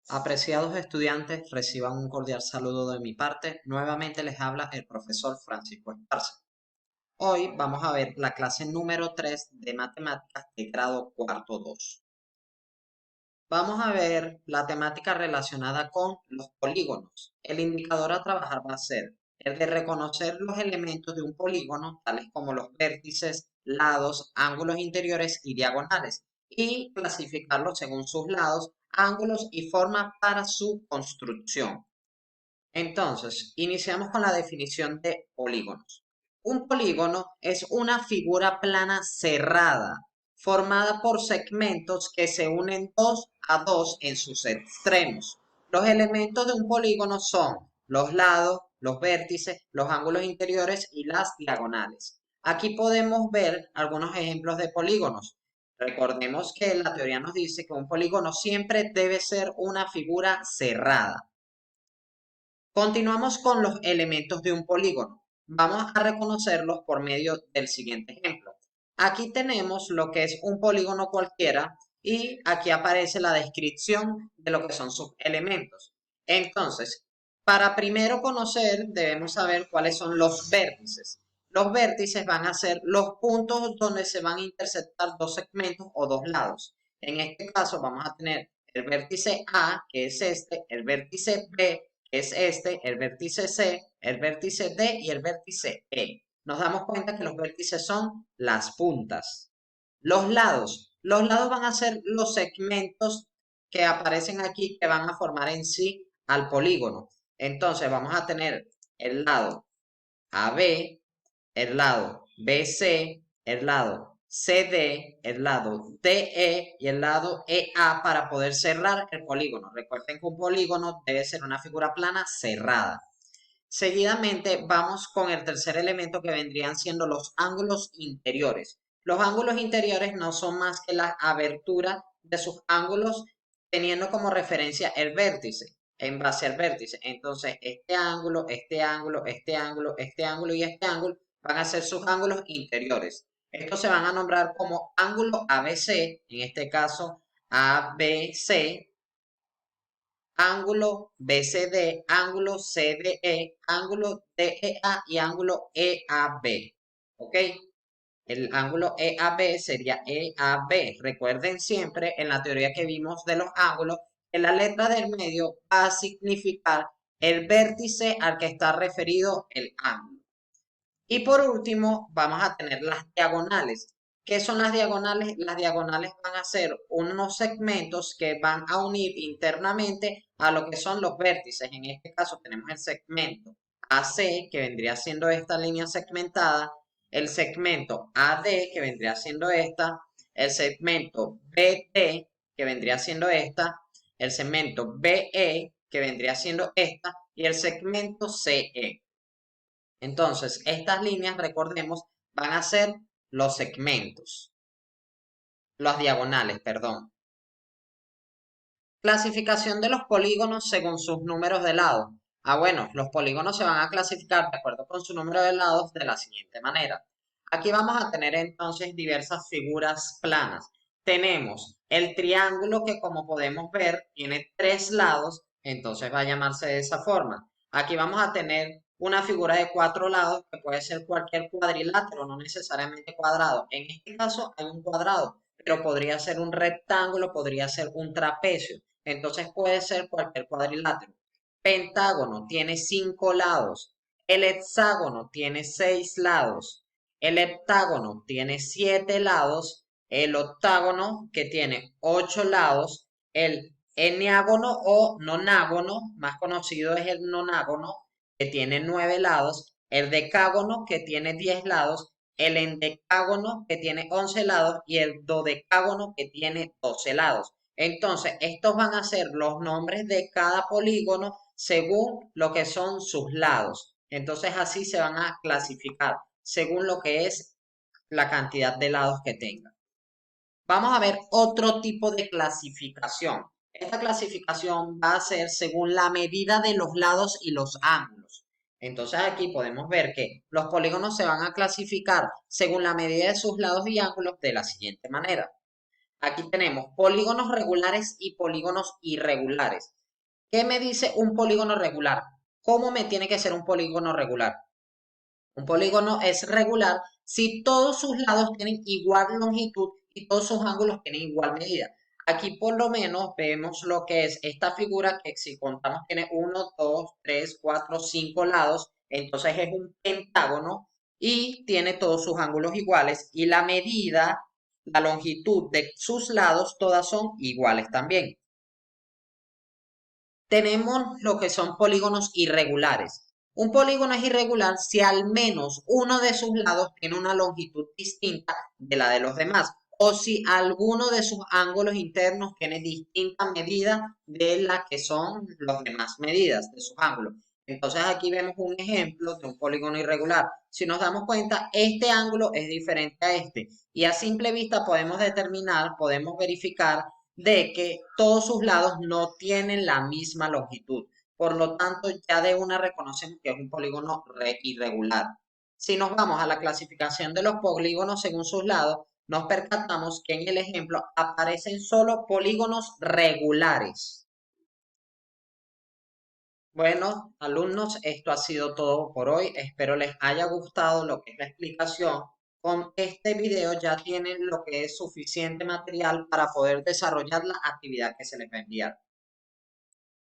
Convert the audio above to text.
Apreciados estudiantes, reciban un cordial saludo de mi parte. Nuevamente les habla el profesor Francisco Esparza. Hoy vamos a ver la clase número 3 de matemáticas de grado cuarto 2. Vamos a ver la temática relacionada con los polígonos. El indicador a trabajar va a ser el de reconocer los elementos de un polígono, tales como los vértices, lados, ángulos interiores y diagonales, y clasificarlos según sus lados, ángulos y formas para su construcción. Entonces, iniciamos con la definición de polígonos. Un polígono es una figura plana cerrada, formada por segmentos que se unen dos a dos en sus extremos. Los elementos de un polígono son los lados, los vértices, los ángulos interiores y las diagonales. Aquí podemos ver algunos ejemplos de polígonos. Recordemos que la teoría nos dice que un polígono siempre debe ser una figura cerrada. Continuamos con los elementos de un polígono. Vamos a reconocerlos por medio del siguiente ejemplo. Aquí tenemos lo que es un polígono cualquiera y aquí aparece la descripción de lo que son sus elementos. Entonces, para primero conocer, debemos saber cuáles son los vértices. Los vértices van a ser los puntos donde se van a intersectar dos segmentos o dos lados. En este caso vamos a tener el vértice A, que es este, el vértice B, es este, el vértice C, el vértice D y el vértice E. Nos damos cuenta que los vértices son las puntas. Los lados van a ser los segmentos que aparecen aquí que van a formar en sí al polígono. Entonces vamos a tener el lado AB, el lado BC, el lado CD, el lado DE y el lado EA para poder cerrar el polígono. Recuerden que un polígono debe ser una figura plana cerrada. Seguidamente vamos con el tercer elemento que vendrían siendo los ángulos interiores. Los ángulos interiores no son más que la abertura de sus ángulos teniendo como referencia el vértice, en base al vértice. Entonces, este ángulo, este ángulo, este ángulo, este ángulo y este ángulo van a ser sus ángulos interiores. Estos se van a nombrar como ángulo ABC, en este caso ABC, ángulo BCD, ángulo CDE, ángulo DEA y ángulo EAB. ¿Ok? El ángulo EAB sería EAB. Recuerden siempre en la teoría que vimos de los ángulos que la letra del medio va a significar el vértice al que está referido el ángulo. Y por último, vamos a tener las diagonales. ¿Qué son las diagonales? Las diagonales van a ser unos segmentos que van a unir internamente a lo que son los vértices. En este caso tenemos el segmento AC, que vendría siendo esta línea segmentada, el segmento AD, que vendría siendo esta, el segmento BD, que vendría siendo esta, el segmento BE, que vendría siendo esta, y el segmento CE. Entonces, estas líneas, recordemos, van a ser los segmentos, las diagonales, perdón. Clasificación de los polígonos según sus números de lados. Bueno, los polígonos se van a clasificar de acuerdo con su número de lados de la siguiente manera. Aquí vamos a tener entonces diversas figuras planas. Tenemos el triángulo que como podemos ver tiene tres lados, entonces va a llamarse de esa forma. Aquí vamos a tener una figura de cuatro lados que puede ser cualquier cuadrilátero, no necesariamente cuadrado. En este caso hay un cuadrado, pero podría ser un rectángulo, podría ser un trapecio. Entonces puede ser cualquier cuadrilátero. Pentágono tiene 5 lados. El hexágono tiene 6 lados. El heptágono tiene 7 lados. El octágono que tiene 8 lados. El eneágono o nonágono, más conocido es el nonágono, que tiene 9 lados. El decágono que tiene 10 lados. El endecágono que tiene 11 lados y el dodecágono que tiene 12 lados. Entonces, estos van a ser los nombres de cada polígono según lo que son sus lados. Entonces, así se van a clasificar según lo que es la cantidad de lados que tenga. Vamos a ver otro tipo de clasificación. Esta clasificación va a ser según la medida de los lados y los ángulos. Entonces aquí podemos ver que los polígonos se van a clasificar según la medida de sus lados y ángulos de la siguiente manera. Aquí tenemos polígonos regulares y polígonos irregulares. ¿Qué me dice un polígono regular? ¿Cómo me tiene que ser un polígono regular? Un polígono es regular si todos sus lados tienen igual longitud y todos sus ángulos tienen igual medida. Aquí por lo menos vemos lo que es esta figura que si contamos tiene uno, 2, 3, 4, 5 lados. Entonces es un pentágono y tiene todos sus ángulos iguales y la medida, la longitud de sus lados, todas son iguales también. Tenemos lo que son polígonos irregulares. Un polígono es irregular si al menos uno de sus lados tiene una longitud distinta de la de los demás, o si alguno de sus ángulos internos tiene distinta medida de la que son las demás medidas de sus ángulos. Entonces aquí vemos un ejemplo de un polígono irregular. Si nos damos cuenta, este ángulo es diferente a este y a simple vista podemos determinar, podemos verificar de que todos sus lados no tienen la misma longitud. Por lo tanto, ya de una reconocemos que es un polígono irregular. Si nos vamos a la clasificación de los polígonos según sus lados, nos percatamos que en el ejemplo aparecen solo polígonos regulares. Bueno, alumnos, esto ha sido todo por hoy. Espero les haya gustado lo que es la explicación. Con este video ya tienen lo que es suficiente material para poder desarrollar la actividad que se les va a enviar.